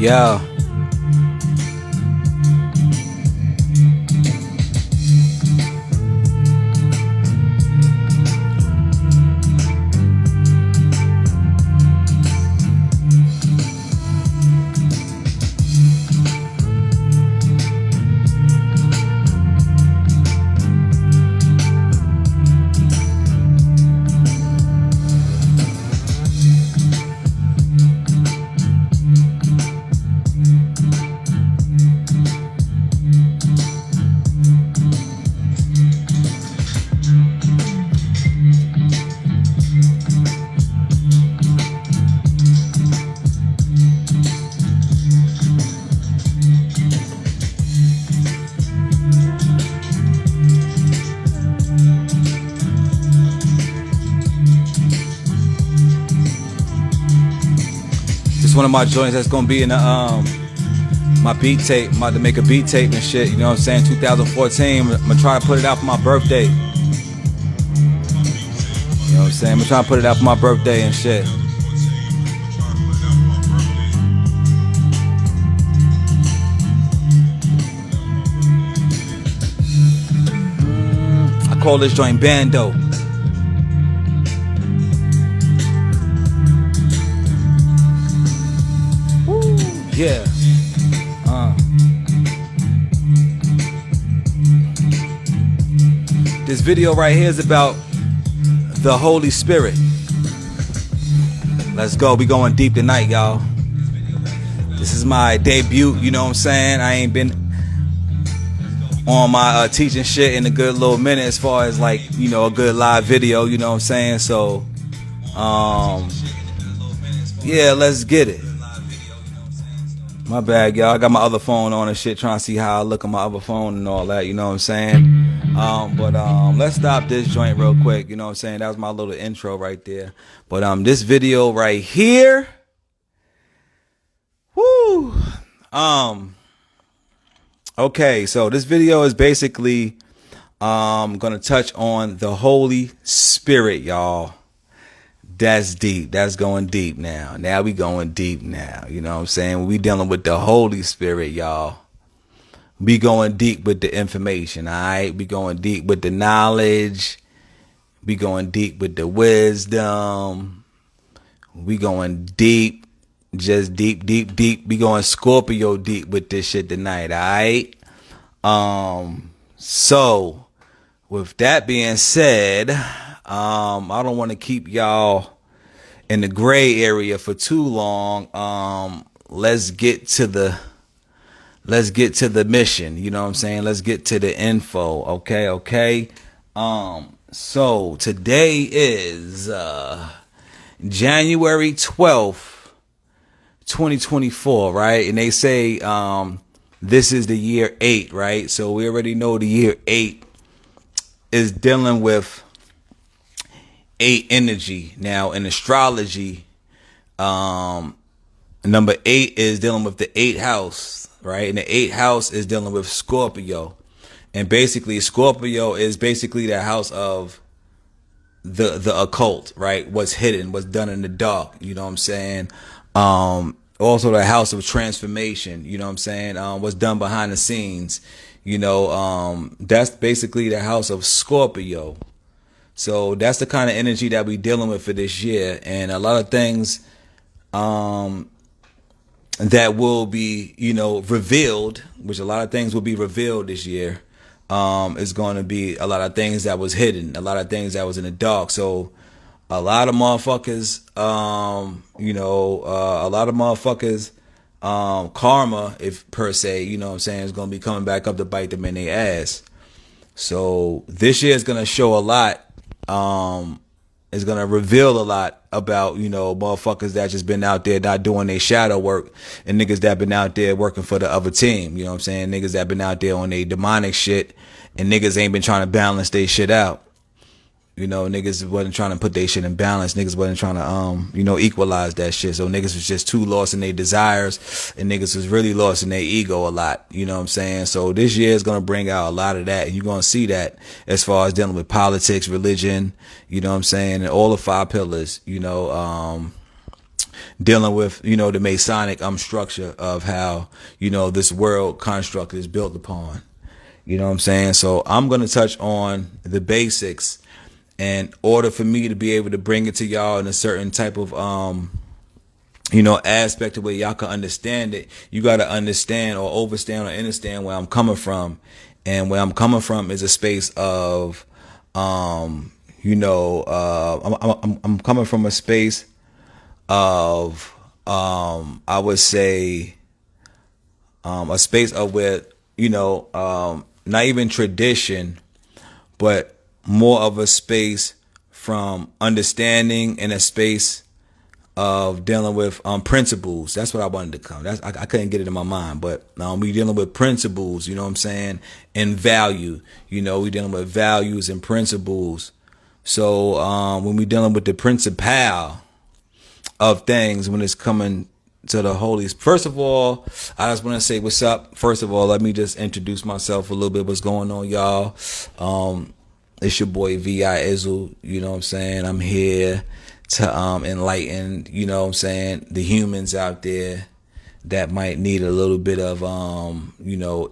Yeah. It's one of my joints that's gonna be in the my beat tape. I'm about to make a beat tape and shit, you know what I'm saying? 2014. I'm gonna try to put it out for my birthday. You know what I'm saying? I'm gonna try to put it out for my birthday and shit. I call this joint Bando. Yeah. This video right here is about the Holy Spirit. Let's go. We going deep tonight, y'all. This is my debut, you know what I'm saying? I ain't been on my teaching shit in a good little minute as far as like, you know, a good live video, you know what I'm saying? So, yeah, let's get it. My bad, y'all. I got my other phone on and shit, trying to see how I look on my other phone and all that, you know what I'm saying? But let's stop this joint real quick, you know what I'm saying? That was my little intro right there. But this video right here, whoo. Okay, so this video is basically gonna touch on the Holy Spirit, y'all. That's deep. That's going deep now. Now we going deep now. You know what I'm saying? We dealing with the Holy Spirit, y'all. We going deep with the information, all right? We going deep with the knowledge. We going deep with the wisdom. We going deep. Just deep, deep, deep. We going Scorpio deep with this shit tonight, all right? So, with that being said, I don't want to keep y'all in the gray area for too long. Let's get to the mission, you know what I'm saying? Let's get to the info. Okay. So today is January 12th, 2024, right? And they say this is the year 8, right? So we already know the year 8 is dealing with 8 energy. Now in astrology, number 8 is dealing with the 8th house, right? And the 8th house is dealing with Scorpio. And basically Scorpio is basically the house of the occult, right? What's hidden, what's done in the dark, you know what I'm saying? Also the house of transformation, you know what I'm saying? What's done behind the scenes, you know, that's basically the house of Scorpio. So that's the kind of energy that we dealing with for this year. And a lot of things that will be, you know, revealed, which a lot of things will be revealed this year, is going to be a lot of things that was hidden, a lot of things that was in the dark. So a lot of motherfuckers, you know, a lot of motherfuckers, karma, if per se, you know what I'm saying, is going to be coming back up to bite them in their ass. So this year is going to show a lot. Is going to reveal a lot about, you know, motherfuckers that just been out there not doing their shadow work, and niggas that been out there working for the other team. You know what I'm saying? Niggas that been out there on their demonic shit, and niggas ain't been trying to balance their shit out. You know, niggas wasn't trying to put their shit in balance. Niggas wasn't trying to, you know, equalize that shit. So niggas was just too lost in their desires, and niggas was really lost in their ego a lot. You know what I'm saying? So this year is going to bring out a lot of that. And you're going to see that as far as dealing with politics, religion, you know what I'm saying? And all the 5 pillars, you know, dealing with, the Masonic structure of how, this world construct is built upon. You know what I'm saying? So I'm going to touch on the basics in order for me to be able to bring it to y'all in a certain type of, aspect of where y'all can understand it. You got to understand or understand where I'm coming from. And where I'm coming from is a space of, I'm coming from a space of, I would say, a space of where, not even tradition, but more of a space from understanding and a space of dealing with principles. That's what I wanted to come. I couldn't get it in my mind, but we dealing with principles, you know what I'm saying, and value. We dealing with values and principles. So when we dealing with the principle of things, when it's coming to the Holy. First of all, I just want to say what's up. First of all, let me just introduce myself a little bit. What's going on, y'all? It's your boy V.I. Izzle. You know what I'm saying? I'm here to enlighten, the humans out there that might need a little bit of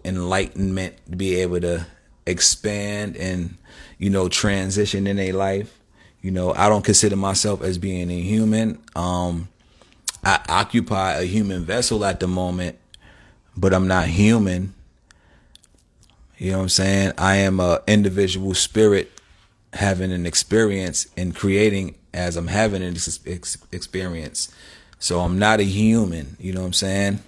enlightenment to be able to expand and transition in their life. I don't consider myself as being a human. I occupy a human vessel at the moment, but I'm not human. You know what I'm saying? I am an individual spirit having an experience and creating as I'm having an experience. So I'm not a human. You know what I'm saying?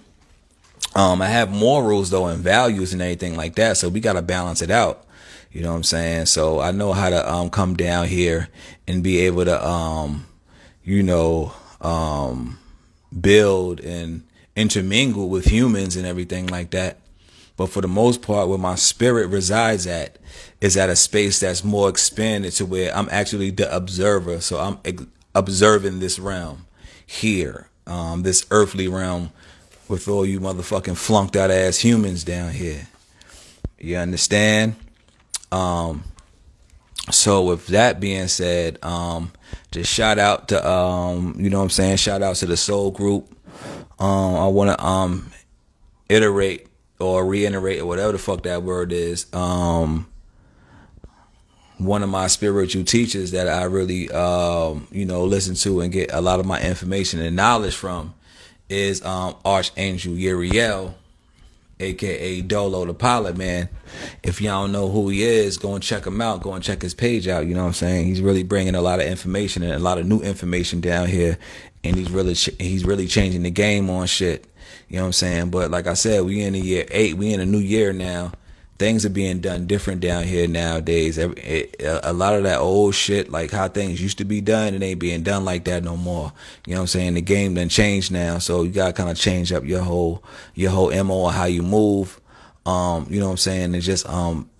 I have morals though and values and everything like that. So we got to balance it out. You know what I'm saying? So I know how to come down here and be able to build and intermingle with humans and everything like that. But for the most part, where my spirit resides at is at a space that's more expanded to where I'm actually the observer. So I'm observing this realm here, this earthly realm with all you motherfucking flunked out ass humans down here. You understand? So with that being said, just shout out to, shout out to the Soul Group. I want to, iterate or reiterate or whatever the fuck that word is. One of my spiritual teachers that I really, listen to and get a lot of my information and knowledge from is, Archangel Uriel, aka Dolo the Pilot Man. If y'all don't know who he is, go and check him out. Go and check his page out. You know what I'm saying? He's really bringing a lot of information and a lot of new information down here, and he's really changing the game on shit. You know what I'm saying? But like I said, we in the year 8. We in a new year now. Things are being done different down here nowadays. A lot of that old shit, like how things used to be done, it ain't being done like that no more. You know what I'm saying? The game done changed now, so you gotta kind of change up your whole MO or how you move. You know what I'm saying? And just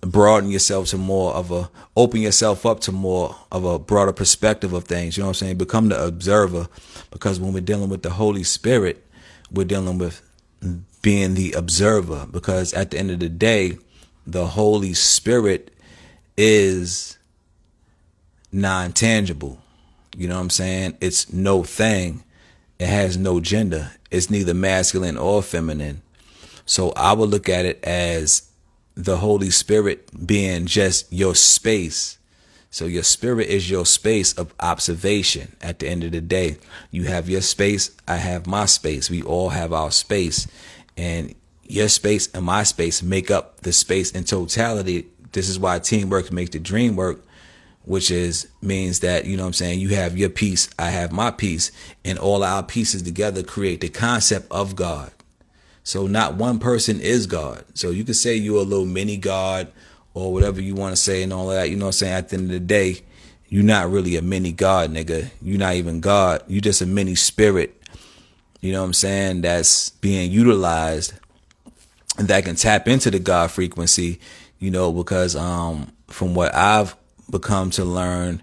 broaden yourself to open yourself up to more of a broader perspective of things. You know what I'm saying? Become the observer, because when we're dealing with the Holy Spirit, we're dealing with being the observer, because at the end of the day, the Holy Spirit is non-tangible. You know what I'm saying? It's no thing. It has no gender. It's neither masculine or feminine. So I would look at it as the Holy Spirit being just your space. So your spirit is your space of observation. At the end of the day, you have your space. I have my space. We all have our space, and your space and my space make up the space in totality. This is why teamwork makes the dream work, which means that, you know what I'm saying, you have your piece, I have my piece, and all our pieces together create the concept of God. So not one person is God. So you could say you're a little mini God or whatever you want to say and all that. You know what I'm saying? At the end of the day, you're not really a mini God, nigga. You're not even God. You're just a mini spirit. You know what I'm saying? That's being utilized and that can tap into the God frequency, because from what I've become to learn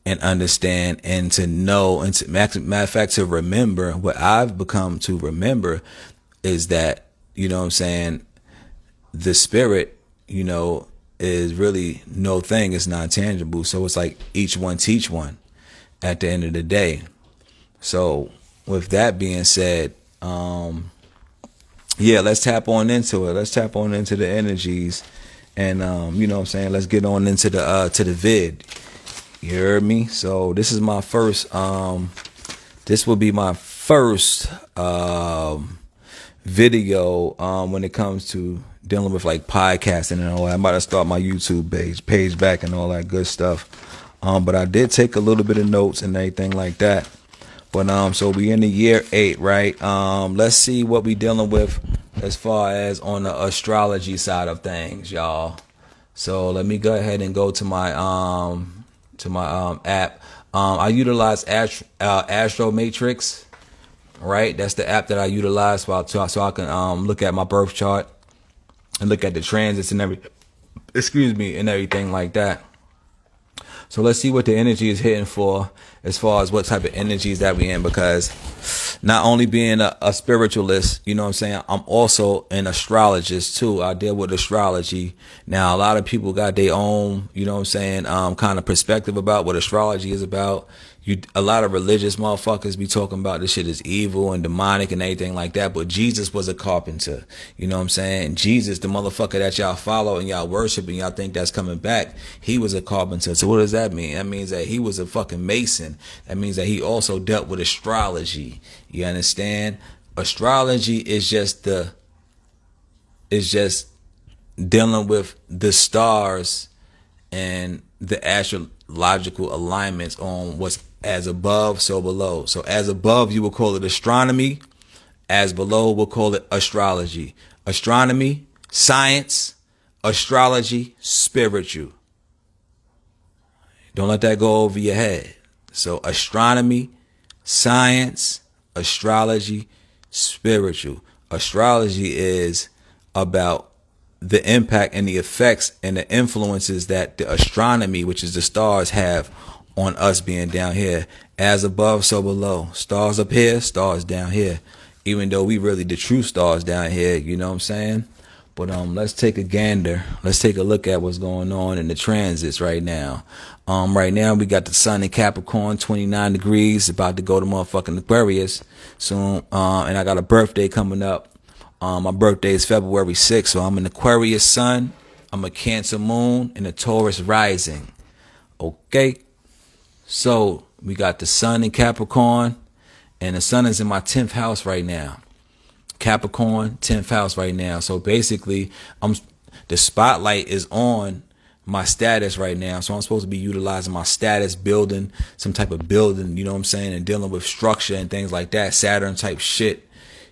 and understand and to know, and matter of fact, to remember, what I've become to remember is that, you know what I'm saying, the spirit, is really no thing. It's not tangible. So it's like each one teach one at the end of the day. So with that being said, yeah, let's tap on into it. Let's tap on into the energies, and you know what I'm saying. Let's get on into the to the vid. You heard me? So this is my first. This will be my first video when it comes to dealing with like podcasting and all that. I'm about to start my YouTube page back and all that good stuff. But I did take a little bit of notes and everything like that. But so we in the year 8, right? Let's see what we dealing with as far as on the astrology side of things, y'all. So let me go ahead and go to my app. I utilize Astro Matrix, right? That's the app that I utilize so I can look at my birth chart and look at the transits and and everything like that. So let's see what the energy is hitting for as far as what type of energies that we in, because not only being a spiritualist, you know what I'm saying, I'm also an astrologist too. I deal with astrology. Now, a lot of people got their own, you know what I'm saying, kind of perspective about what astrology is about. A lot of religious motherfuckers be talking about this shit is evil and demonic and everything like that. But Jesus was a carpenter. You know what I'm saying? Jesus, the motherfucker that y'all follow and y'all worship and y'all think that's coming back, he was a carpenter. So what does that mean? That means that he was a fucking mason. That means that he also dealt with astrology. You understand? Astrology is just dealing with the stars and the astrological alignments on what's as above, so below. So as above, you will call it astronomy. As below, we'll call it astrology. Astronomy, science. Astrology, spiritual. Don't let that go over your head. So astronomy, science, astrology, spiritual. Astrology is about the impact and the effects and the influences that the astronomy, which is the stars, have on us being down here. As above, so below. Stars up here, stars down here. Even though we really the true stars down here, you know what I'm saying? But let's take a gander. Let's take a look at what's going on in the transits right now. Right now we got the sun in Capricorn, 29 degrees, about to go to motherfucking Aquarius soon. And I got a birthday coming up. My birthday is February 6th, so I'm an Aquarius sun, I'm a Cancer moon, and a Taurus rising. Okay? So we got the sun in Capricorn, and the sun is in my 10th house right now. Capricorn, 10th house right now. So basically, the spotlight is on my status right now. So I'm supposed to be utilizing my status, building some type of building, you know what I'm saying, and dealing with structure and things like that, Saturn type shit.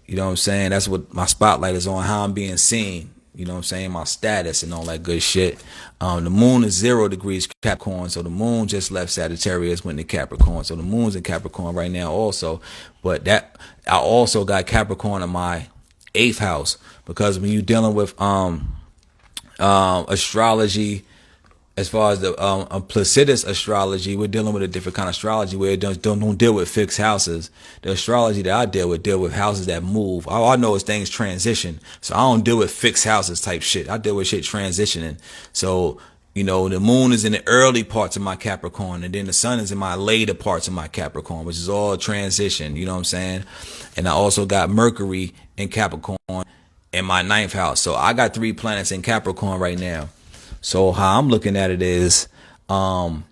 You know what I'm saying? That's what my spotlight is on, how I'm being seen. You know what I'm saying? My status and all that good shit. The moon is 0 degrees Capricorn. So the moon just left Sagittarius, went to Capricorn. So the moon's in Capricorn right now also. But that I also got Capricorn in my 8th house. Because when you're dealing with astrology, as far as the Placidus astrology, we're dealing with a different kind of astrology where it don't deal with fixed houses. The astrology that I deal with houses that move. All I know is things transition. So I don't deal with fixed houses type shit. I deal with shit transitioning. So, you know, the moon is in the early parts of my Capricorn, and then the sun is in my later parts of my Capricorn, which is all transition. You know what I'm saying? And I also got Mercury in Capricorn in my 9th house. So I got 3 planets in Capricorn right now. So how I'm looking at it is, you know,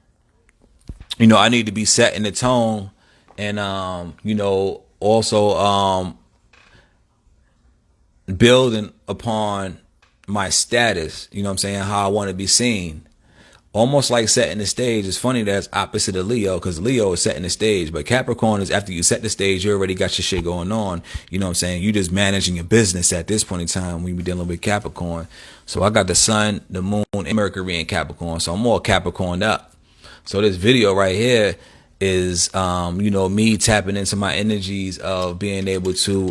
I need to be setting the tone and, you know, also building upon my status, you know what I'm saying, how I want to be seen. Almost like setting the stage. It's funny that it's opposite of Leo, because Leo is setting the stage, but Capricorn is after you set the stage, you already got your shit going on. You know what I'm saying? You just managing your business at this point in time when you be dealing with Capricorn. So I got the sun, the moon, and Mercury in Capricorn. So I'm more Capricorn up. So this video right here is, you know, me tapping into my energies of being able to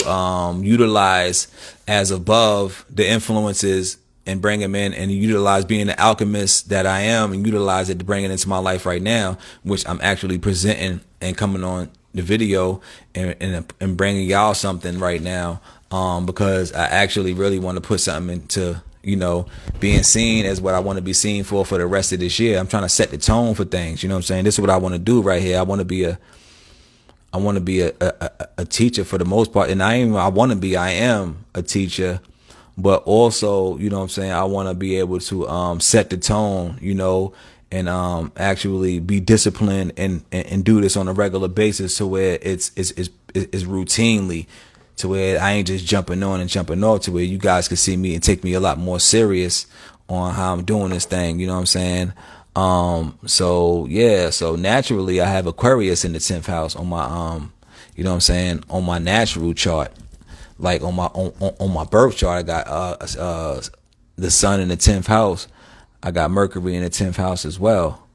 utilize as above the influences and bring them in and utilize being the alchemist that I am and utilize it to bring it into my life right now, which I'm actually presenting and coming on the video and bringing y'all something right now, because I actually really want to put something into, you know, being seen as what I want to be seen for the rest of this year. I'm trying to set the tone for things. You know what I'm saying? This is what I want to do right here. I want to be I want to be a teacher for the most part, and I am a teacher, but also, you know what I'm saying, I want to be able to set the tone, you know, and actually be disciplined and do this on a regular basis to where it's routinely, to where I ain't just jumping on and jumping off, to where you guys can see me and take me a lot more serious on how I'm doing this thing, you know what I'm saying? So yeah, so naturally I have Aquarius in the 10th house on my you know what I'm saying, on my natural chart. Like on my birth chart, I got the sun in the 10th house. I got Mercury in the 10th house as well.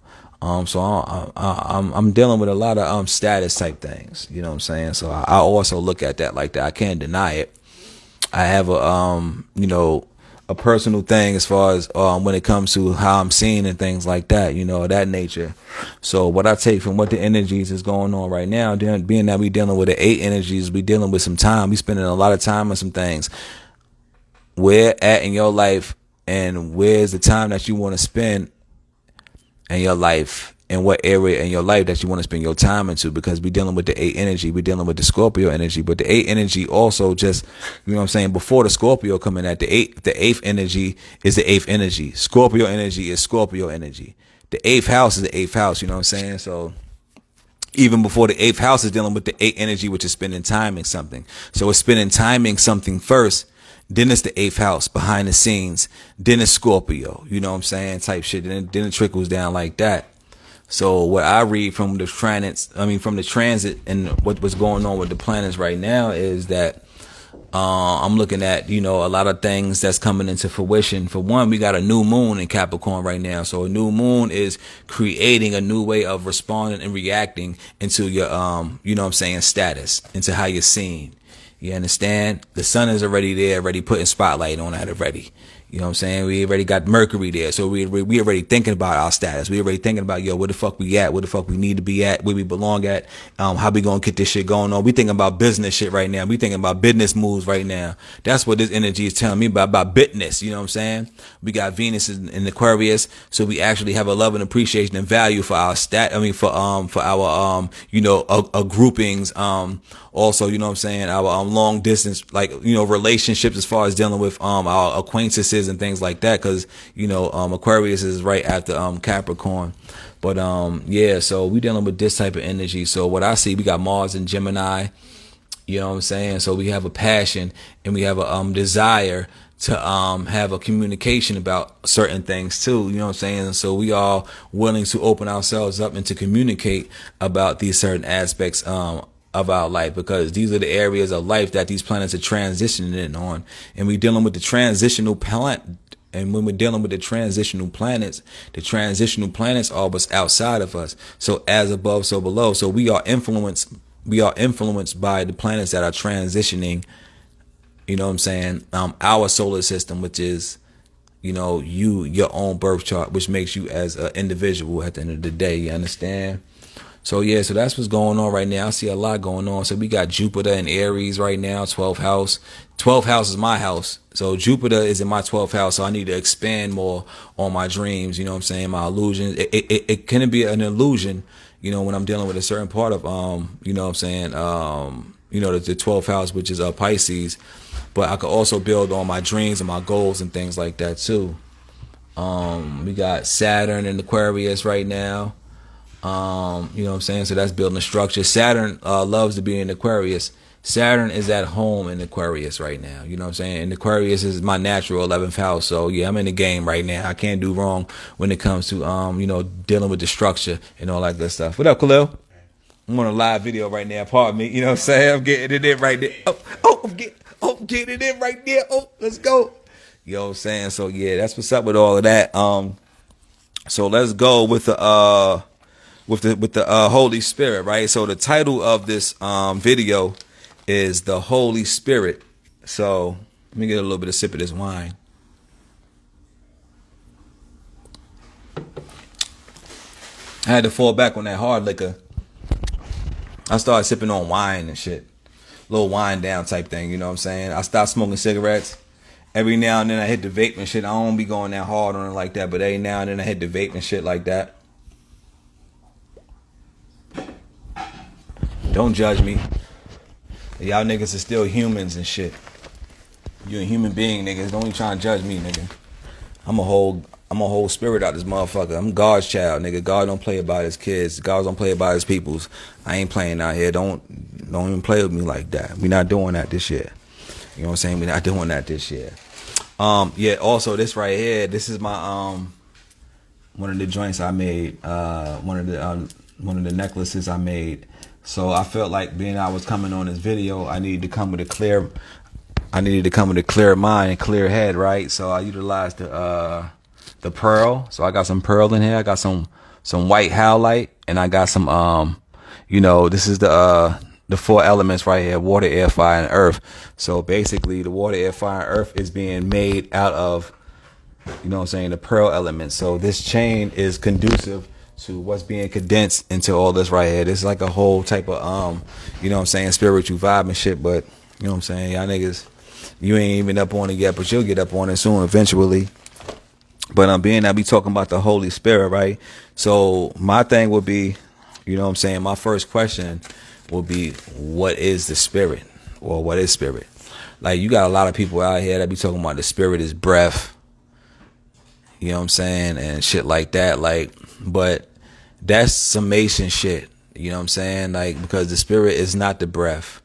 So I'm dealing with a lot of status type things, you know what I'm saying? So I also look at that like that. I can't deny it. I have a you know, a personal thing as far as when it comes to how I'm seeing and things like that, you know, that nature. So what I take from what the energies is going on right now, being that we dealing with the 8 energies, we dealing with some time, we spending a lot of time on some things. Where at in your life, and where's the time that you want to spend in your life, and what area in your life that you want to spend your time into, because we're dealing with the 8 energy, we're dealing with the Scorpio energy, but the 8 energy also just, you know what I'm saying, before the Scorpio coming at the 8th energy is the 8th energy. Scorpio energy is Scorpio energy. The 8th house is the 8th house, you know what I'm saying? So even before the 8th house is dealing with the 8th energy, which is spending time in something. So it's spending time in something first, then it's the 8th house behind the scenes, then it's Scorpio, you know what I'm saying, type shit. Then it trickles down like that. So what I read from the planets, from the transit and what's going on with the planets right now is that I'm looking at, you know, a lot of things that's coming into fruition. For one, we got a new moon in Capricorn right now. So a new moon is creating a new way of responding and reacting into your, you know what I'm saying, status, into how you're seen. You understand? The sun is already there, already putting spotlight on that already. You know what I'm saying? We already got Mercury there. So we already thinking about our status. We already thinking about, yo, where the fuck we at? Where the fuck we need to be at? Where we belong at? How we gonna get this shit going on? We thinking about business shit right now. We thinking about business moves right now. That's what this energy is telling me about business. You know what I'm saying? We got Venus in Aquarius. So we actually have a love and appreciation and value for our for our, you know, groupings, also, you know what I'm saying, our long distance, like, you know, relationships as far as dealing with our acquaintances and things like that, because, you know, Aquarius is right after Capricorn. But yeah, so we dealing with this type of energy. So what I see, we got Mars and Gemini, you know what I'm saying? So we have a passion and we have a desire to have a communication about certain things too, you know what I'm saying? So we are willing to open ourselves up and to communicate about these certain aspects of our life, because these are the areas of life that these planets are transitioning on, and we're dealing with the transitional planet. And when we're dealing with the transitional planets are what's outside of us. So as above, so below. So we are influenced by the planets that are transitioning, you know what I'm saying, our solar system, which is, you know, your own birth chart, which makes you as an individual at the end of the day. You understand? So yeah, so that's what's going on right now. I see a lot going on. So we got Jupiter in Aries right now, 12th house. 12th house is my house. So Jupiter is in my 12th house. So I need to expand more on my dreams, you know what I'm saying, my illusions. It can be an illusion, you know, when I'm dealing with a certain part of, you know what I'm saying, you know, the 12th house, which is Pisces. But I could also build on my dreams and my goals and things like that too. We got Saturn in Aquarius right now. You know what I'm saying? So that's building a structure. Saturn loves to be in Aquarius. Saturn is at home in Aquarius right now. You know what I'm saying? And Aquarius is my natural 11th house. So yeah, I'm in the game right now. I can't do wrong when it comes to, you know, dealing with the structure and all that good stuff. What up, Khalil? I'm on a live video right now. Pardon me. You know what I'm saying? I'm getting it in right there. I'm getting it in right there. Oh, let's go. You know what I'm saying? So yeah, that's what's up with all of that. So let's go with the Holy Spirit, right? So the title of this video is the Holy Spirit. So let me get a little bit of sip of this wine. I had to fall back on that hard liquor. I started sipping on wine and shit. Little wind down type thing, you know what I'm saying? I stopped smoking cigarettes. Every now and then I hit the vape and shit. I don't be going that hard on it like that, but every now and then I hit the vape and shit like that. Don't judge me. Y'all niggas are still humans and shit. You a human being, niggas. Don't even try to judge me, nigga. I'm a whole spirit out this motherfucker. I'm God's child, nigga. God don't play about his kids. God don't play about his peoples. I ain't playing out here. Don't even play with me like that. We not doing that this year. You know what I'm saying? We not doing that this year. Yeah, also this right here, this is my one of the joints I made, one of the necklaces I made. So I felt like being I was coming on this video, I needed to come with a clear mind and clear head, right? So I utilized the pearl. So I got some pearl in here. I got some white howlite, and I got some this is the four elements right here: water, air, fire, and earth. So basically, the water, air, fire, and earth is being made out of, you know what I'm saying, the pearl element. So this chain is conducive to what's being condensed into all this right here. This is like a whole type of you know what I'm saying, spiritual vibe and shit. But you know what I'm saying, y'all niggas, you ain't even up on it yet, but you'll get up on it soon eventually. But I be talking about the Holy Spirit, right? So my thing would be, you know what I'm saying, my first question will be, what is the spirit? Or what is spirit? Like, you got a lot of people out here that be talking about the spirit is breath, you know what I'm saying, and shit like that. Like, but that's summation shit, you know what I'm saying? Like, because the spirit is not the breath.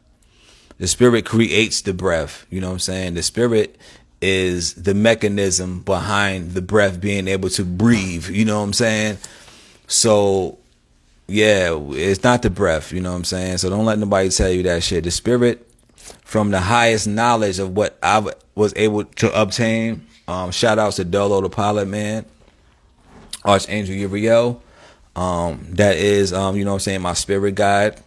The spirit creates the breath, you know what I'm saying? The spirit is the mechanism behind the breath being able to breathe, you know what I'm saying? So yeah, it's not the breath, you know what I'm saying? So don't let nobody tell you that shit. The spirit, from the highest knowledge of what I was able to obtain, shout outs to Dolo the Pilot Man, Archangel Uriel, that is, you know what I'm saying, my spirit guide.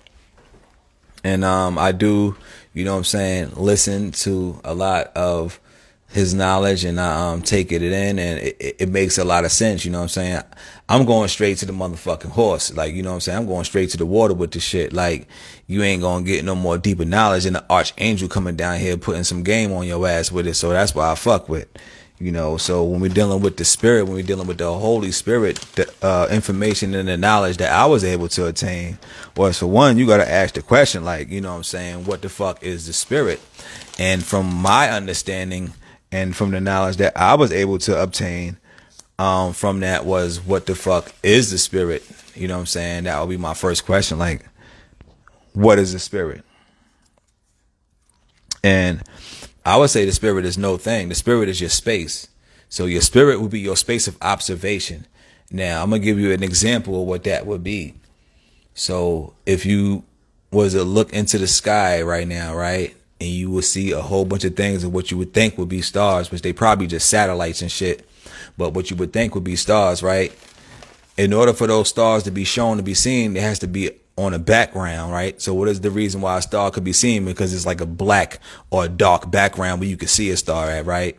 And I do, you know what I'm saying, listen to a lot of his knowledge, and I take it in, and it makes a lot of sense, you know what I'm saying? I'm going straight to the motherfucking horse, like, you know what I'm saying? I'm going straight to the water with this shit. Like, you ain't gonna get no more deeper knowledge than the Archangel coming down here putting some game on your ass with it. So that's why I fuck with, you know. So when we're dealing with the spirit, when we're dealing with the Holy Spirit, the information and the knowledge that I was able to attain was, for one, you gotta ask the question, like, you know what I'm saying, what the fuck is the spirit? And from my understanding, and from the knowledge that I was able to obtain from that, was, what the fuck is the spirit? You know what I'm saying? That would be my first question. Like, what is the spirit? And I would say the spirit is no thing. The spirit is your space. So your spirit would be your space of observation. Now, I'm going to give you an example of what that would be. So if you was to look into the sky right now, right? And you will see a whole bunch of things of what you would think would be stars, which they probably just satellites and shit. But what you would think would be stars, right? In order for those stars to be shown, to be seen, it has to be on a background, right? So what is the reason why a star could be seen? Because it's like a black or a dark background where you can see a star at, right?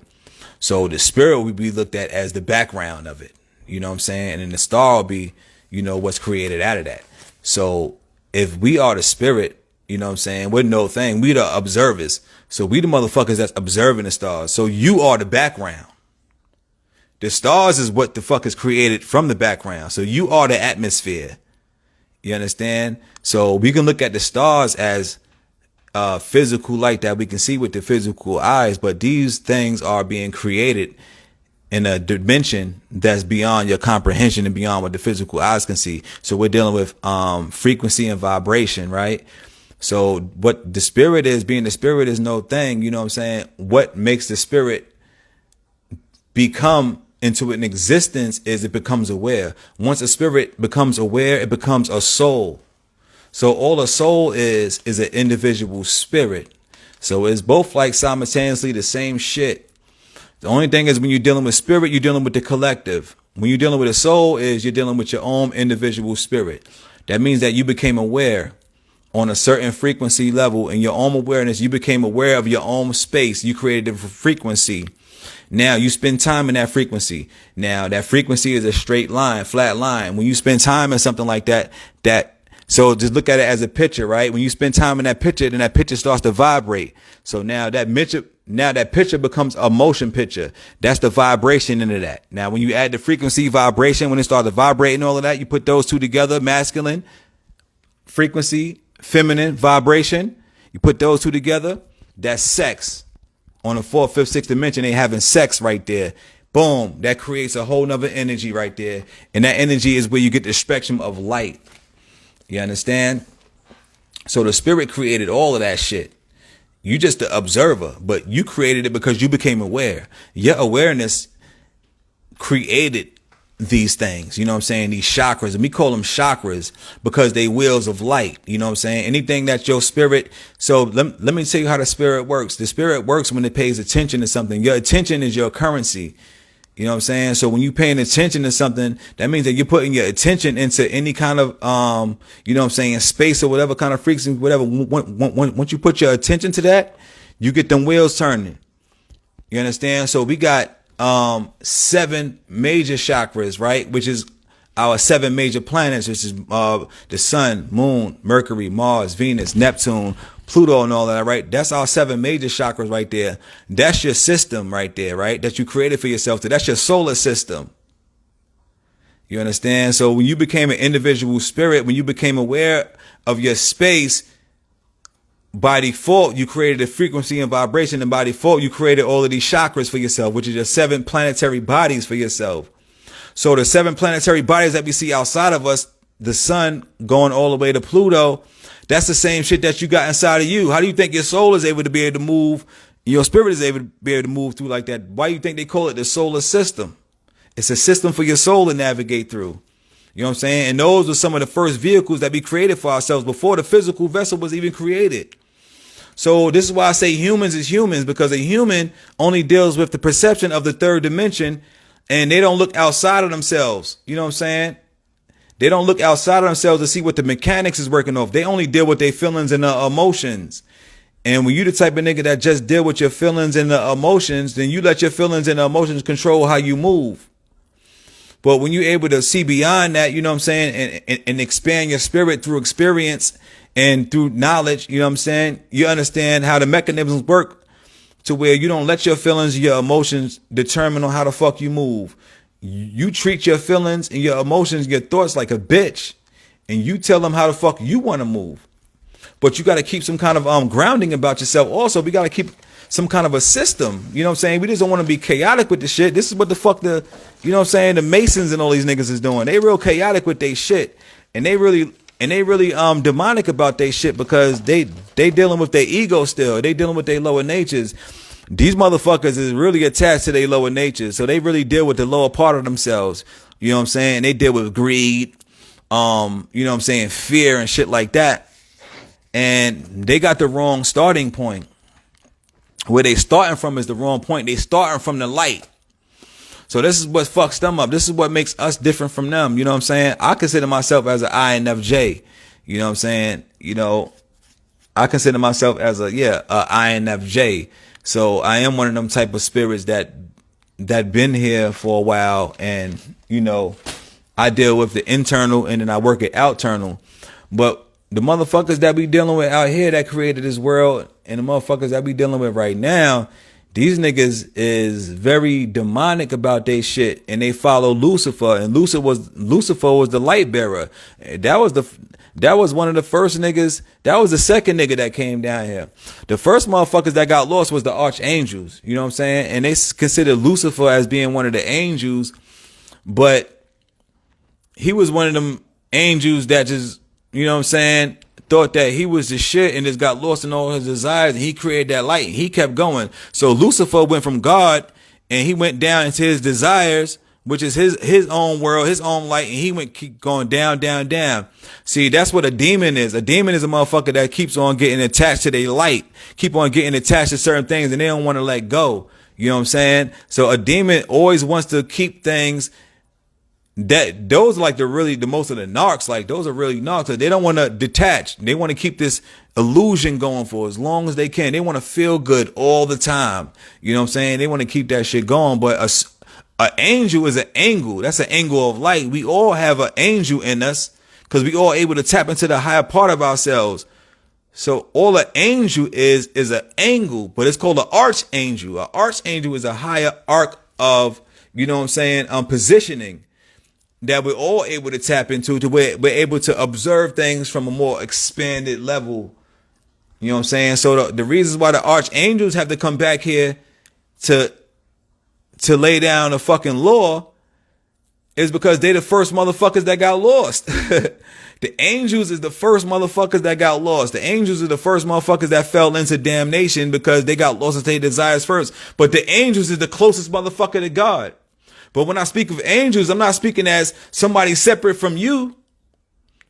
So the spirit would be looked at as the background of it. You know what I'm saying? And then the star will be, you know, what's created out of that. So if we are the spirit, you know what I'm saying, we're no thing. We the observers. So we the motherfuckers that's observing the stars. So you are the background. The stars is what the fuck is created from the background. So you are the atmosphere. You understand? So we can look at the stars as physical light that we can see with the physical eyes, but these things are being created in a dimension that's beyond your comprehension and beyond what the physical eyes can see. So we're dealing with frequency and vibration, right? So what the spirit is, being the spirit is no thing, you know what I'm saying? What makes the spirit become into an existence is it becomes aware. Once a spirit becomes aware, it becomes a soul. So all a soul is an individual spirit. So it's both like simultaneously the same shit. The only thing is, when you're dealing with spirit, you're dealing with the collective. When you're dealing with a soul, is you're dealing with your own individual spirit. That means that you became aware on a certain frequency level. In your own awareness, you became aware of your own space. You created a frequency. Now you spend time in that frequency. Now that frequency is a straight line, flat line. When you spend time in something like that, so just look at it as a picture, right? When you spend time in that picture, then that picture starts to vibrate. So now that picture becomes a motion picture. That's the vibration into that. Now, when you add the frequency, vibration, when it starts to vibrate and all of that, you put those two together, masculine frequency, feminine vibration. You put those two together, that's sex. On the fourth, fifth, sixth dimension, they having sex right there. Boom, that creates a whole nother energy right there. And that energy is where you get the spectrum of light. You understand? So the spirit created all of that shit. You just the observer, but you created it because you became aware. Your awareness created these things, you know what I'm saying? These chakras, and we call them chakras because they wheels of light, you know what I'm saying? Anything that your spirit, so let me tell you how the spirit works. The spirit works when it pays attention to something. Your attention is your currency. You know what I'm saying? So when you're paying attention to something, that means that you're putting your attention into any kind of, you know what I'm saying, space or whatever kind of frequency, whatever. Once you put your attention to that, you get them wheels turning. You understand? So we got 7 major chakras, right? Which is our 7 major planets, which is the sun, moon, Mercury, Mars, Venus, Neptune, Pluto, and all that, right? That's our 7 major chakras right there. That's your system right there, right? That you created for yourself. That's your solar system. You understand? So when you became an individual spirit, when you became aware of your space, by default, you created a frequency and vibration, and by default, you created all of these chakras for yourself, which is your 7 planetary bodies for yourself. So the 7 planetary bodies that we see outside of us, the sun going all the way to Pluto, that's the same shit that you got inside of you. How do you think your soul is able to be able to move? Your spirit is able to be able to move through like that. Why do you think they call it the solar system? It's a system for your soul to navigate through. You know what I'm saying? And those were some of the first vehicles that we created for ourselves before the physical vessel was even created. So this is why I say humans is humans, because a human only deals with the perception of the third dimension, and they don't look outside of themselves. You know what I'm saying? They don't look outside of themselves to see what the mechanics is working off. They only deal with their feelings and the emotions. And when you the type of nigga that just deal with your feelings and the emotions, then you let your feelings and the emotions control how you move. But when you're able to see beyond that, you know what I'm saying, and expand your spirit through experience and through knowledge, you know what I'm saying, you understand how the mechanisms work to where you don't let your feelings, your emotions determine on how the fuck you move. You treat your feelings and your emotions, your thoughts like a bitch, and you tell them how the fuck you want to move. But you got to keep some kind of grounding about yourself. Also, we got to keep some kind of a system. You know what I'm saying? We just don't want to be chaotic with the shit. This is what the fuck you know what I'm saying, the Masons and all these niggas is doing. They real chaotic with their shit. And they really demonic about their shit because they dealing with their ego still. They dealing with their lower natures. These motherfuckers is really attached to their lower natures. So they really deal with the lower part of themselves. You know what I'm saying? They deal with greed, you know what I'm saying, fear and shit like that. And they got the wrong starting point. Where they starting from is the wrong point. They starting from the light. So this is what fucks them up. This is what makes us different from them. You know what I'm saying? I consider myself as an INFJ. You know what I'm saying? You know, I consider myself as a INFJ. So I am one of them type of spirits that been here for a while, and you know, I deal with the internal and then I work it external. But the motherfuckers that we dealing with out here that created this world, and the motherfuckers that we dealing with right now, these niggas is very demonic about they shit, and they follow Lucifer, and Lucifer was the light bearer. That was one of the first niggas. That was the second nigga that came down here. The first motherfuckers that got lost was the archangels. You know what I'm saying? And they consider Lucifer as being one of the angels, but he was one of them angels that just, you know what I'm saying, thought that he was the shit and just got lost in all his desires, and he created that light. He kept going. So Lucifer went from God and he went down into his desires, which is his own world, his own light, and he keep going down, down, down. See, that's what a demon is. A demon is a motherfucker that keeps on getting attached to their light, keep on getting attached to certain things, and they don't want to let go. You know what I'm saying? So a demon always wants to keep things. Those are like the most of the narcs, like those are really narcs. They don't want to detach. They want to keep this illusion going for as long as they can. They want to feel good all the time. You know what I'm saying? They want to keep that shit going. But an angel is an angle. That's an angle of light. We all have an angel in us because we all able to tap into the higher part of ourselves. So all an angel is an angle, but it's called an archangel. An archangel is a higher arc of, you know what I'm saying, positioning. that we're all able to tap into, to where we're able to observe things from a more expanded level. You know what I'm saying? So the reasons why the archangels have to come back here to lay down the fucking law is because they the first motherfuckers that got lost. The angels is the first motherfuckers that got lost. The angels are the first motherfuckers that fell into damnation because they got lost into their desires first. But the angels is the closest motherfucker to God. But when I speak of angels, I'm not speaking as somebody separate from you.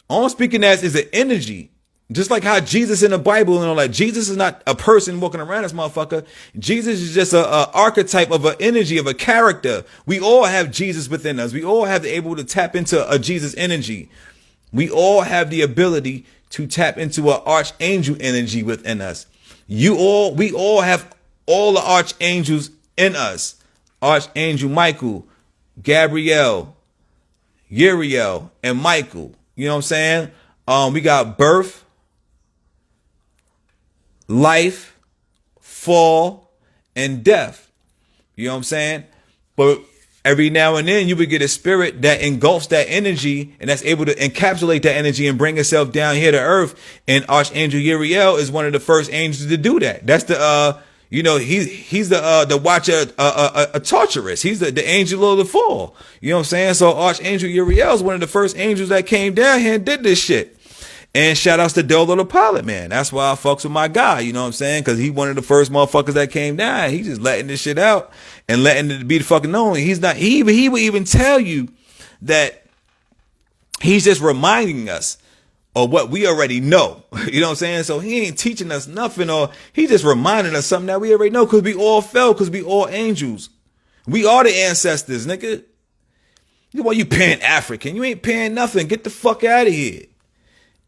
All I'm speaking as is an energy. Just like how Jesus in the Bible and all that. Jesus is not a person walking around this motherfucker. Jesus is just a archetype of an energy, of a character. We all have Jesus within us. We all have the able to tap into a Jesus energy. We all have the ability to tap into an archangel energy within us. We all have all the archangels in us. Archangel Michael, Gabriel, Uriel, and Michael. You know what I'm saying? We got birth, life, fall, and death. You know what I'm saying? But every now and then you would get a spirit that engulfs that energy and that's able to encapsulate that energy and bring itself down here to earth. And Archangel Uriel is one of the first angels to do that. That's the he's the watcher, a torturous. He's the angel of the fall. You know what I'm saying? So Archangel Uriel is one of the first angels that came down here and did this shit. And shout outs to Dolo the Pilot, man. That's why I fucks with my guy, you know what I'm saying? Because he one of the first motherfuckers that came down. He just letting this shit out and letting it be the fucking known. He would even tell you that he's just reminding us of what we already know. You know what I'm saying? So he ain't teaching us nothing, or he just reminding us something that we already know, because we all fell, because we all angels. We are the ancestors, nigga. Why you Pan-African? You ain't paying nothing. Get the fuck out of here.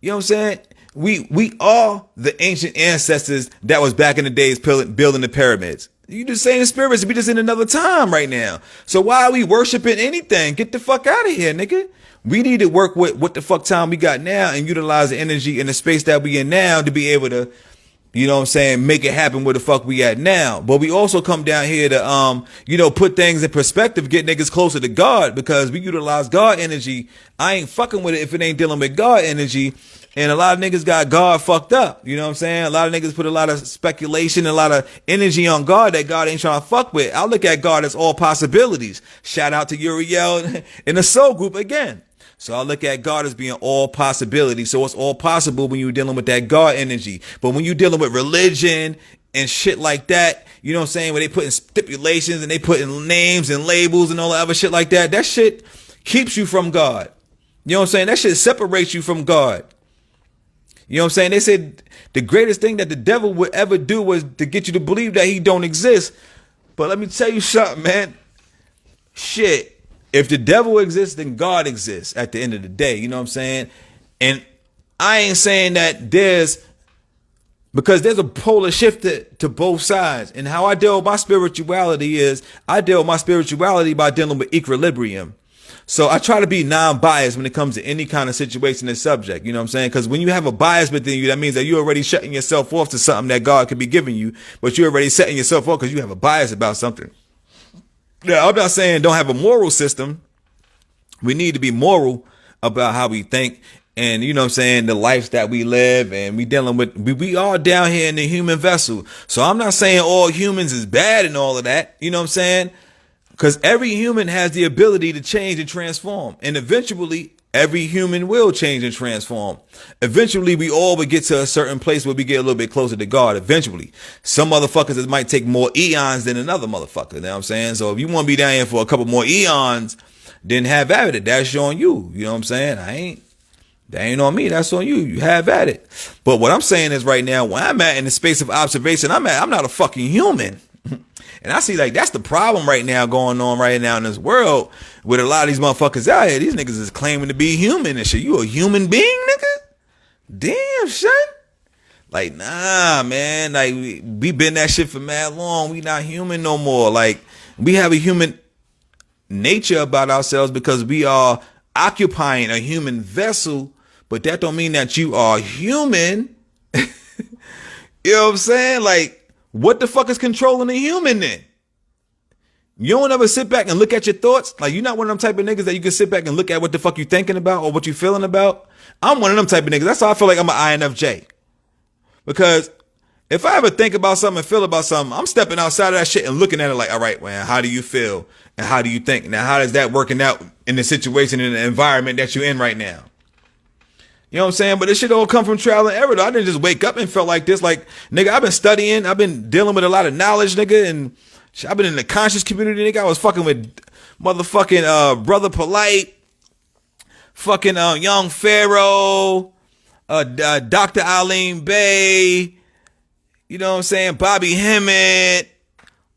You know what I'm saying? We are the ancient ancestors that was back in the days building the pyramids. You just saying spirits, we just in another time right now. So why are we worshiping anything? Get the fuck out of here, nigga. We need to work with what the fuck time we got now and utilize the energy and the space that we in now to be able to, you know what I'm saying, make it happen where the fuck we at now. But we also come down here to, put things in perspective, get niggas closer to God, because we utilize God energy. I ain't fucking with it if it ain't dealing with God energy. And a lot of niggas got God fucked up. You know what I'm saying? A lot of niggas put a lot of speculation, a lot of energy on God that God ain't trying to fuck with. I look at God as all possibilities. Shout out to Uriel in the soul group again. So I look at God as being all possibilities. So it's all possible when you're dealing with that God energy. But when you're dealing with religion and shit like that, you know what I'm saying, where they put in stipulations and they put in names and labels and all that other shit like that, that shit keeps you from God. You know what I'm saying? That shit separates you from God. You know what I'm saying? They said the greatest thing that the devil would ever do was to get you to believe that he don't exist. But let me tell you something, man. Shit. If the devil exists, then God exists at the end of the day. You know what I'm saying? And I ain't saying that because there's a polar shift to both sides. And how I deal with my spirituality is I deal with my spirituality by dealing with equilibrium. So I try to be non-biased when it comes to any kind of situation and subject. You know what I'm saying? Because when you have a bias within you, that means that you're already shutting yourself off to something that God could be giving you. But you're already setting yourself off because you have a bias about something. Yeah, I'm not saying don't have a moral system. We need to be moral about how we think and, you know what I'm saying, the lives that we live, and we dealing with, we all down here in the human vessel. So I'm not saying all humans is bad and all of that. You know what I'm saying? Because every human has the ability to change and transform. And eventually, every human will change and transform. Eventually, we all will get to a certain place where we get a little bit closer to God. Eventually, some motherfuckers, it might take more eons than another motherfucker. You know what I'm saying? So if you want to be down here for a couple more eons, then have at it. That's on you. You know what I'm saying? That ain't on me. That's on you. You have at it. But what I'm saying is right now, where I'm at in the space of observation, I'm not a fucking human. And I see like that's the problem right now going on right now in this world with a lot of these motherfuckers out here. These niggas is claiming to be human and shit. You a human being, nigga? Damn, son. Like, nah, man. Like, we been that shit for mad long. We not human no more. Like, we have a human nature about ourselves because we are occupying a human vessel, but that don't mean that you are human. You know what I'm saying? Like, what the fuck is controlling the human then? You don't ever sit back and look at your thoughts? Like, you're not one of them type of niggas that you can sit back and look at what the fuck you thinking about or what you feeling about? I'm one of them type of niggas. That's how I feel like I'm an INFJ. Because if I ever think about something and feel about something, I'm stepping outside of that shit and looking at it like, all right, man, how do you feel? And how do you think? Now, how is that working out in the situation, in the environment that you're in right now? You know what I'm saying? But this shit all come from trial and error, though. I didn't just wake up and felt like this. Like, nigga, I've been studying. I've been dealing with a lot of knowledge, nigga. And I've been in the conscious community, nigga. I was fucking with motherfucking Brother Polite, fucking Young Pharaoh, Dr. Alim Bey, you know what I'm saying? Bobby Hemmett,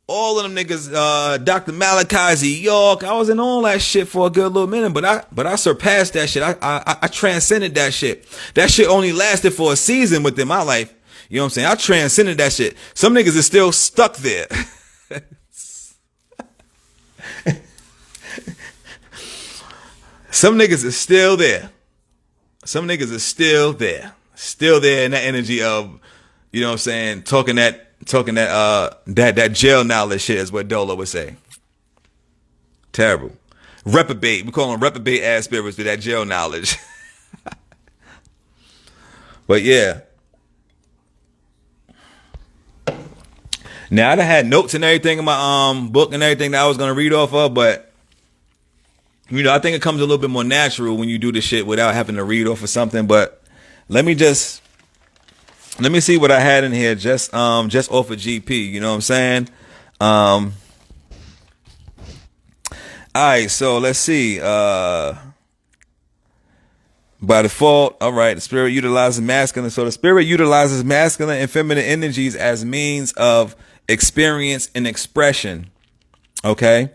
all of them niggas, Dr. Malachi Z. York. I was in all that shit for a good little minute, but I surpassed that shit. I transcended that shit. That shit only lasted for a season within my life. You know what I'm saying? I transcended that shit. Some niggas is still stuck there. Some niggas is still there. Some niggas is still there. Still there in that energy of, you know what I'm saying, talking that jail knowledge shit is what Dolo would say. Terrible. Reprobate. We call them reprobate ass spirits with that jail knowledge. But yeah. Now, I done had notes and everything in my book and everything that I was going to read off of, but you know, I think it comes a little bit more natural when you do this shit without having to read off of something. But let me see what I had in here just off of GP. You know what I'm saying? All right, so let's see. By default, all right, the spirit utilizes masculine. So the spirit utilizes masculine and feminine energies as means of experience and expression. Okay?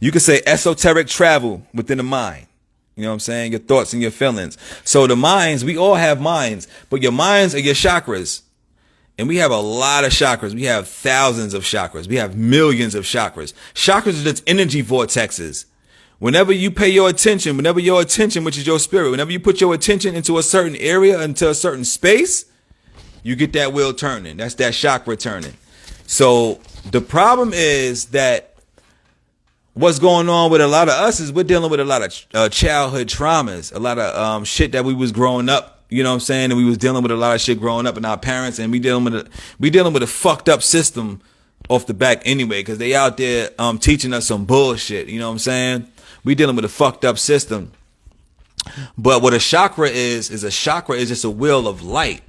You could say esoteric travel within the mind. You know what I'm saying? Your thoughts and your feelings. So the minds, we all have minds, but your minds are your chakras. And we have a lot of chakras. We have thousands of chakras. We have millions of chakras. Chakras are just energy vortexes. Whenever you pay your attention, which is your spirit, whenever you put your attention into a certain area, into a certain space, you get that wheel turning. That's that chakra turning. So the problem is that what's going on with a lot of us is we're dealing with a lot of childhood traumas, a lot of shit that we was growing up, you know what I'm saying? And we was dealing with a lot of shit growing up in our parents, and we dealing with a fucked up system off the back anyway, because they out there teaching us some bullshit, you know what I'm saying? We dealing with a fucked up system. But what a chakra is a chakra is just a wheel of light.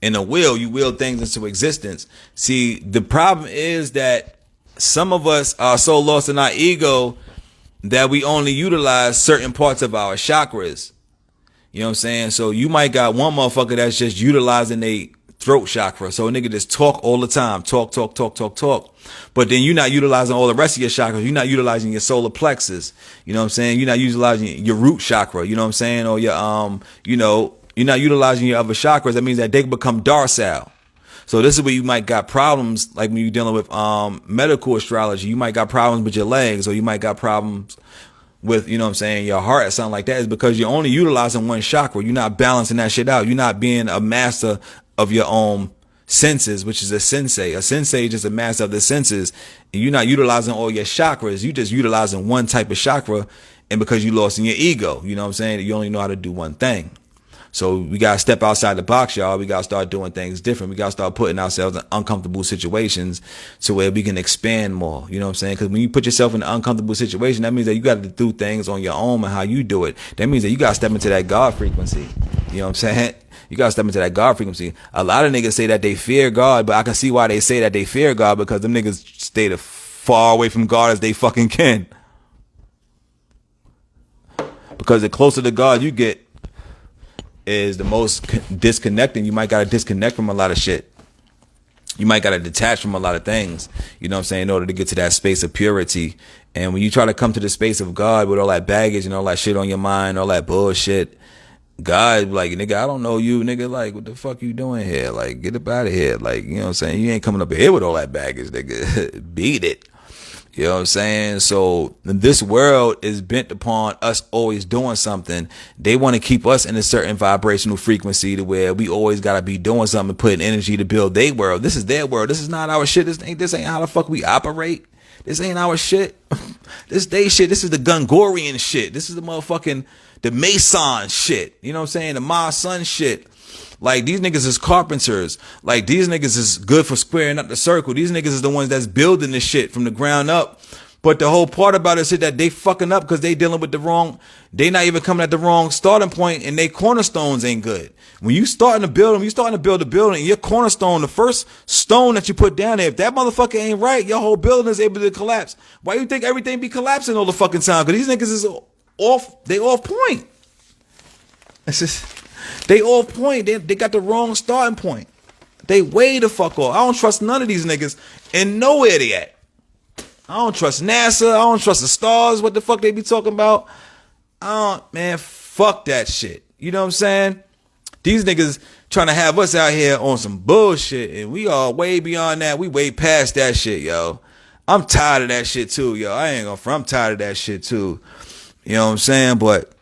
In a wheel, you will things into existence. See, the problem is that some of us are so lost in our ego that we only utilize certain parts of our chakras. You know what I'm saying? So you might got one motherfucker that's just utilizing a throat chakra. So a nigga just talk all the time. Talk. But then you're not utilizing all the rest of your chakras. You're not utilizing your solar plexus. You know what I'm saying? You're not utilizing your root chakra. You know what I'm saying? Or your, you're not utilizing your other chakras. That means that they become docile. So this is where you might got problems, like when you're dealing with medical astrology. You might got problems with your legs, or you might got problems with, you know what I'm saying, your heart or something like that. Is because you're only utilizing one chakra. You're not balancing that shit out. You're not being a master of your own senses, which is a sensei. A sensei is just a master of the senses. And you're not utilizing all your chakras. You just utilizing one type of chakra. And because you lost in your ego, you know what I'm saying, you only know how to do one thing. So we got to step outside the box, y'all. We got to start doing things different. We got to start putting ourselves in uncomfortable situations to where we can expand more. You know what I'm saying? Because when you put yourself in an uncomfortable situation, that means that you got to do things on your own and how you do it. That means that you got to step into that God frequency. You know what I'm saying? You got to step into that God frequency. A lot of niggas say that they fear God, but I can see why they say that they fear God, because them niggas stay as far away from God as they fucking can. Because the closer to God you get, is the most disconnecting. You might got to disconnect from a lot of shit. You might got to detach from a lot of things, you know what I'm saying, in order to get to that space of purity. And when you try to come to the space of God with all that baggage and all that shit on your mind, all that bullshit, God, like, nigga, I don't know you, nigga, like, what the fuck you doing here? Like, get up out of here. Like, you know what I'm saying? You ain't coming up here with all that baggage, nigga. Beat it. You know what I'm saying? So this world is bent upon us always doing something. They want to keep us in a certain vibrational frequency to where we always got to be doing something, putting energy to build their world. This is their world. This is not our shit. This ain't how the fuck we operate. This ain't our shit. This they shit. This is the Gungorian shit. This is the motherfucking the Mason shit. You know what I'm saying? The Ma Sun shit. Like, these niggas is carpenters. Like, these niggas is good for squaring up the circle. These niggas is the ones that's building this shit from the ground up. But the whole part about it is that they fucking up because they dealing with the wrong, they not even coming at the wrong starting point, and they cornerstones ain't good. When you starting to build them, you starting to build a building, your cornerstone, the first stone that you put down there, if that motherfucker ain't right, your whole building is able to collapse. Why you think everything be collapsing all the fucking time? Because these niggas is off, they off point. It's just, they off point. They got the wrong starting point. They way the fuck off. I don't trust none of these niggas and nowhere they at. I don't trust NASA. I don't trust the stars. What the fuck they be talking about? Man, fuck that shit. You know what I'm saying? These niggas trying to have us out here on some bullshit, and we all way beyond that. We way past that shit, yo. I'm tired of that shit too, yo. I ain't gonna front. I'm tired of that shit too. You know what I'm saying? But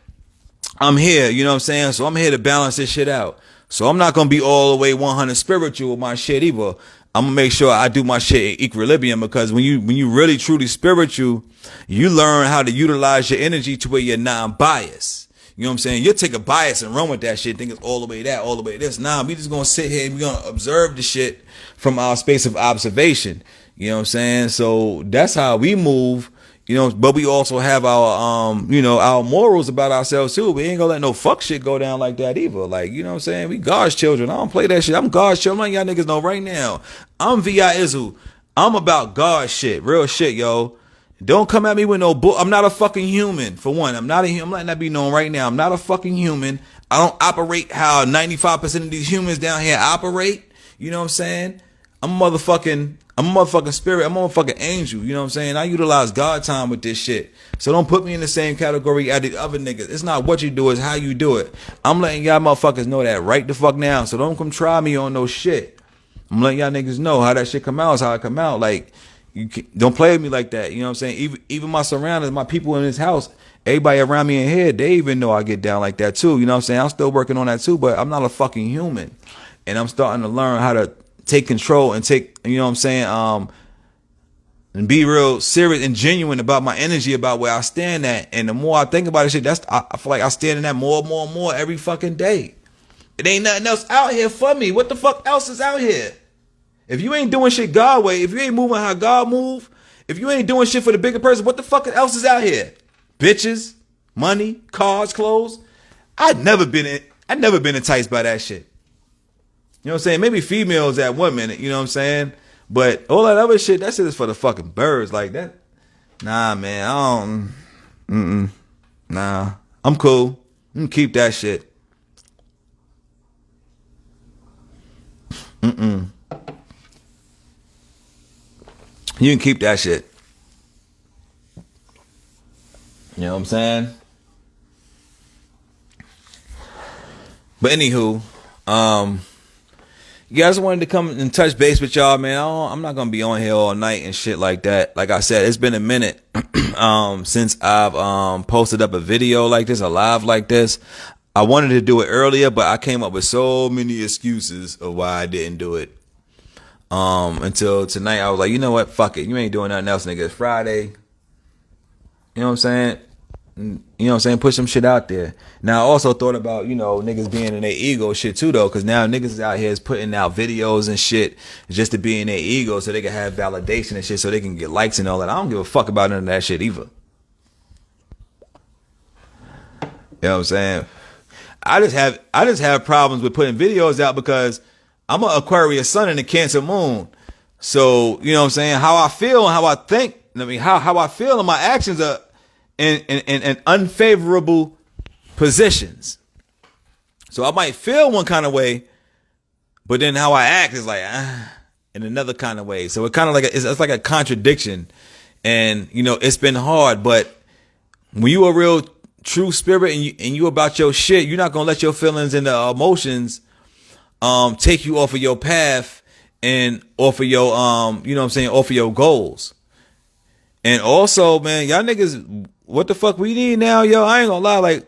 I'm here, you know what I'm saying? So I'm here to balance this shit out. So I'm not gonna be all the way 100 spiritual with my shit either. I'm gonna make sure I do my shit in equilibrium, because when you really truly spiritual, you learn how to utilize your energy to where you're non-biased. You know what I'm saying? You'll take a bias and run with that shit, think it's all the way that, all the way this. Nah, we just gonna sit here and we gonna observe the shit from our space of observation. You know what I'm saying? So that's how we move. You know, but we also have our, our morals about ourselves too. We ain't gonna let no fuck shit go down like that either. Like, you know what I'm saying? We God's children. I don't play that shit. I'm God's children. I'm letting y'all niggas know right now. I'm V.I. Izzle. I'm about God shit. Real shit, yo. Don't come at me with no bull. I'm not a fucking human, for one. I'm letting that be known right now. I'm not a fucking human. I don't operate how 95% of these humans down here operate. You know what I'm saying? I'm a motherfucking spirit. I'm a motherfucking angel. You know what I'm saying? I utilize God time with this shit. So don't put me in the same category as the other niggas. It's not what you do, it's how you do it. I'm letting y'all motherfuckers know that right the fuck now. So don't come try me on no shit. I'm letting y'all niggas know how that shit come out is how it come out. Like, don't play with me like that. You know what I'm saying? Even my surroundings, my people in this house, everybody around me in here, they even know I get down like that too. You know what I'm saying? I'm still working on that too, but I'm not a fucking human. And I'm starting to learn how to take control and take, you know what I'm saying, and be real serious and genuine about my energy, about where I stand at. And the more I think about this shit, I feel like I stand in that more and more every fucking day. It ain't nothing else out here for me. What the fuck else is out here? If you ain't doing shit God way, if you ain't moving how God move, if you ain't doing shit for the bigger person, what the fuck else is out here? Bitches, money, cars, clothes. I've never been enticed by that shit. You know what I'm saying? Maybe females at 1 minute, you know what I'm saying? But all that other shit, that shit is for the fucking birds like that. Nah, man, I don't. Nah, I'm cool. You can keep that shit. You can keep that shit. You know what I'm saying? But anywho, you guys wanted to come and touch base with y'all, man. I'm not gonna be on here all night and shit like that. Like I said, it's been a minute since I've posted up a video like this, a live like this. I wanted to do it earlier, but I came up with so many excuses of why I didn't do it. Until tonight, I was like, you know what? Fuck it. You ain't doing nothing else, nigga. It's Friday. You know what I'm saying? You know what I'm saying? Put some shit out there. Now, I also thought about, niggas being in their ego shit too, though, because now niggas out here is putting out videos and shit just to be in their ego so they can have validation and shit so they can get likes and all that. I don't give a fuck about none of that shit either. You know what I'm saying? I just have problems with putting videos out because I'm an Aquarius sun and a Cancer moon. So, you know what I'm saying? How I feel and how I think, how I feel and my actions are in unfavorable positions. So I might feel one kind of way, but then how I act is like in another kind of way. So it kind of like it's like a contradiction, and it's been hard. But when you a real true spirit and you about your shit, you're not gonna let your feelings and the emotions take you off of your path and off of your off of your goals. And also, man, y'all niggas, what the fuck we need now, yo? I ain't gonna lie,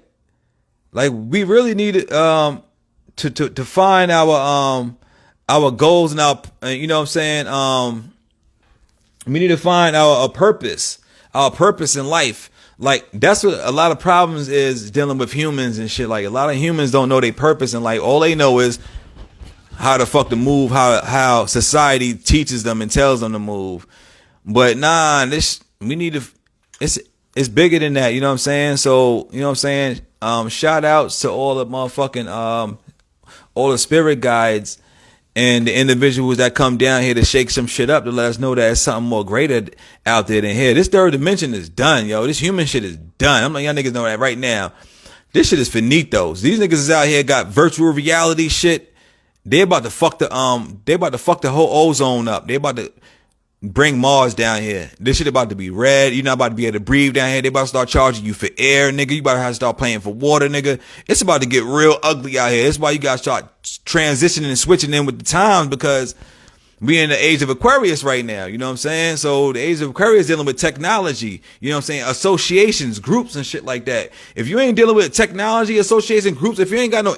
like we really need to find our goals and our, you know what I'm saying, We need to find our purpose in life. Like that's what a lot of problems is dealing with humans and shit. Like a lot of humans don't know their purpose in life. All they know is how the fuck to move, how society teaches them and tells them to move. But nah, we need to. It's bigger than that. You know what I'm saying? So you know what I'm saying. Shout outs to all the motherfucking all the spirit guides and the individuals that come down here to shake some shit up to let us know that there's something more greater out there than here. This third dimension is done, yo. This human shit is done. I'm letting y'all niggas know that right now. This shit is finito. These niggas is out here got virtual reality shit. They about to fuck the whole ozone up. They about to bring Mars down here. This shit about to be red. You're not about to be able to breathe down here. They about to start charging you for air, nigga. You about to have to start paying for water, nigga. It's about to get real ugly out here. That's why you gotta start transitioning and switching in with the times, because we in the age of Aquarius right now. You know what I'm saying? So the age of Aquarius is dealing with technology. You know what I'm saying? Associations, groups, and shit like that. If you ain't dealing with technology, association, groups, if you ain't got no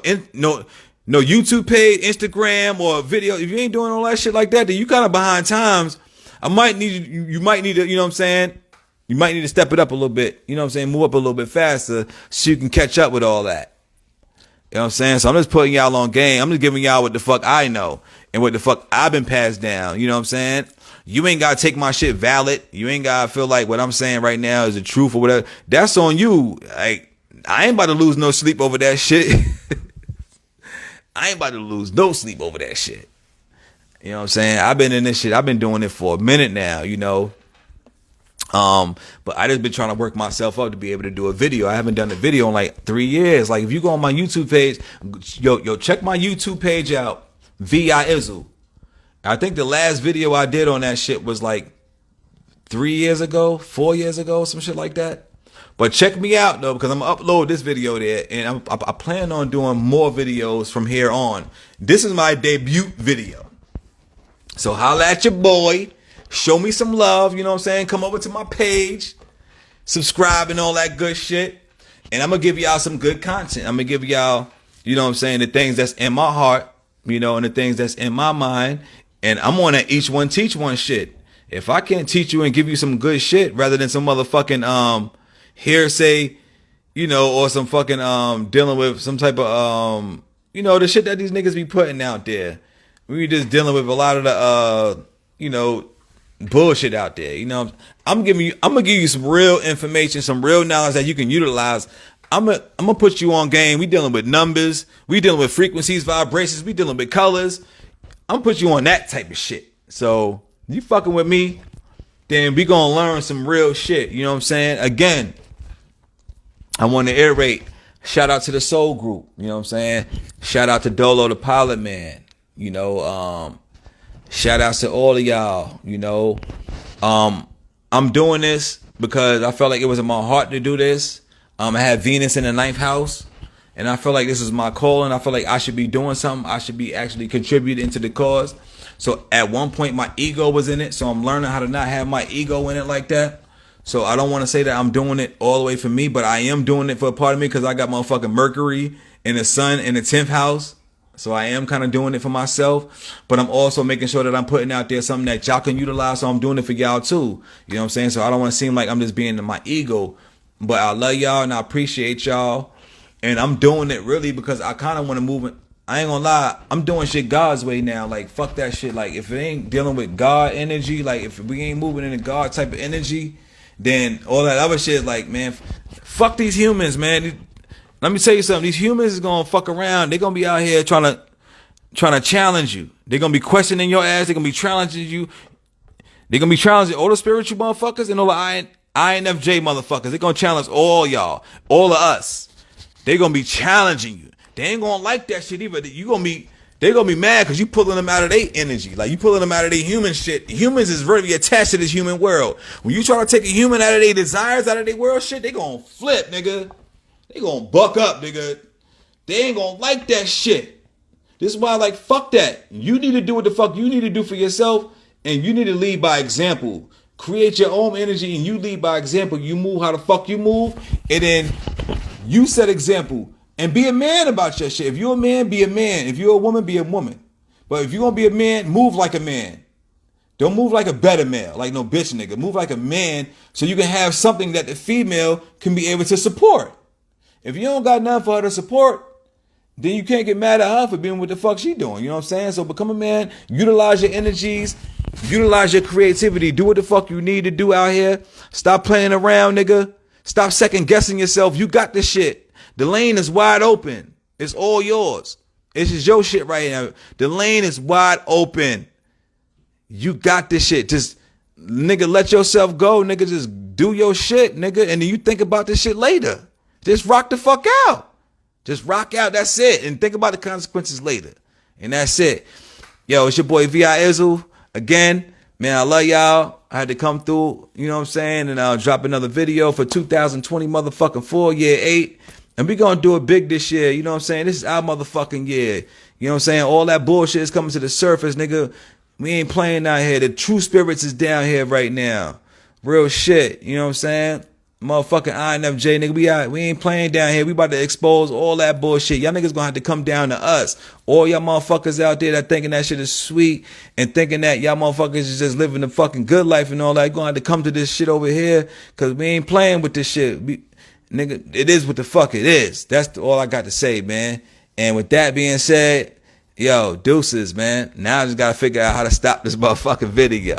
YouTube page, Instagram, or video, if you ain't doing all that shit like that, then you kind of behind times. You might need to, you know what I'm saying? You might need to step it up a little bit. You know what I'm saying? Move up a little bit faster so you can catch up with all that. You know what I'm saying? So I'm just putting y'all on game. I'm just giving y'all what the fuck I know and what the fuck I've been passed down. You know what I'm saying? You ain't got to take my shit valid. You ain't got to feel like what I'm saying right now is the truth or whatever. That's on you. Like, I ain't about to lose no sleep over that shit. I ain't about to lose no sleep over that shit. You know what I'm saying? I've been in this shit. I've been doing it for a minute now, you know. But I just been trying to work myself up to be able to do a video. I haven't done a video in like 3 years. Like if you go on my YouTube page, yo, check my YouTube page out. V.I. Izzle. I think the last video I did on that shit was like 3 years ago, 4 years ago, some shit like that. But check me out though, because I'm gonna upload this video there, and I plan on doing more videos from here on. This is my debut video. So holla at your boy, show me some love, you know what I'm saying? Come over to my page, subscribe and all that good shit. And I'm going to give y'all some good content. I'm going to give y'all, you know what I'm saying, the things that's in my heart, you know, and the things that's in my mind. And I'm going to each one teach one shit. If I can't teach you and give you some good shit rather than some motherfucking hearsay, you know, or some fucking dealing with some type of, you know, the shit that these niggas be putting out there. We just dealing with a lot of the, you know, bullshit out there. You know, I'm gonna give you some real information, some real knowledge that you can utilize. I'm gonna put you on game. We dealing with numbers. We dealing with frequencies, vibrations. We dealing with colors. I'm gonna put you on that type of shit. So you fucking with me, then we gonna learn some real shit. You know what I'm saying? Again, I want to iterate. Shout out to the Soul Group. You know what I'm saying? Shout out to Dolo the Pilot Man. You know, shout outs to all of y'all. You know, I'm doing this because I felt like it was in my heart to do this. I had Venus in the 9th house, and I feel like this is my calling. I feel like I should be doing something. I should be actually contributing to the cause. So at one point, my ego was in it. So I'm learning how to not have my ego in it like that. So I don't want to say that I'm doing it all the way for me, but I am doing it for a part of me because I got motherfucking Mercury and the Sun in the 10th house. So I am kind of doing it for myself, but I'm also making sure that I'm putting out there something that y'all can utilize. So I'm doing it for y'all too. You know what I'm saying? So I don't want to seem like I'm just being in my ego, but I love y'all and I appreciate y'all. And I'm doing it really because I kind of want to move it. I ain't gonna lie. I'm doing shit God's way now. Like, fuck that shit. Like, if it ain't dealing with God energy, like if we ain't moving in a God type of energy, then all that other shit, like, man, fuck these humans, man. Let me tell you something. These humans is gonna fuck around. They're gonna be out here trying to challenge you. They're gonna be questioning your ass. They're gonna be challenging you. They're gonna be challenging all the spiritual motherfuckers and all the INFJ motherfuckers. They're gonna challenge all y'all, all of us. They're gonna be challenging you. They ain't gonna like that shit either. They're gonna be mad because you pulling them out of their energy. Like, you pulling them out of their human shit. Humans is really attached to this human world. When you try to take a human out of their desires, out of their world shit, they gonna flip, nigga. They gonna buck up, nigga. They ain't gonna like that shit. This is why, like, fuck that. You need to do what the fuck you need to do for yourself, and you need to lead by example. Create your own energy, and you lead by example. You move how the fuck you move, and then you set example. And be a man about your shit. If you're a man, be a man. If you're a woman, be a woman. But if you're gonna be a man, move like a man. Don't move like a better male, like no bitch nigga. Move like a man so you can have something that the female can be able to support. If you don't got nothing for her to support, then you can't get mad at her for being what the fuck she doing. You know what I'm saying? So become a man, utilize your energies, utilize your creativity, do what the fuck you need to do out here. Stop playing around, nigga. Stop second guessing yourself. You got this shit. The lane is wide open. It's all yours. This is your shit right now. The lane is wide open. You got this shit. Just, nigga, let yourself go. Nigga, just do your shit, nigga. And then you think about this shit later. Just rock the fuck out. Just rock out. That's it. And think about the consequences later. And that's it. Yo, it's your boy V.I. Izzle. Again, man, I love y'all. I had to come through, you know what I'm saying? And I'll drop another video for 2020 motherfucking 4, year 8. And we gonna do it big this year. You know what I'm saying? This is our motherfucking year. You know what I'm saying? All that bullshit is coming to the surface, nigga. We ain't playing out here. The true spirits is down here right now. Real shit. You know what I'm saying? Motherfucking INFJ, nigga. We ain't playing down here. We about to expose all that bullshit. Y'all niggas gonna have to come down to us. All y'all motherfuckers out there that thinking that shit is sweet and thinking that y'all motherfuckers is just living the fucking good life and all that, gonna have to come to this shit over here, cause we ain't playing with this shit. Nigga, it is what the fuck it is. That's all I got to say, man. And with that being said, yo, deuces, man. Now I just gotta figure out how to stop this motherfucking video.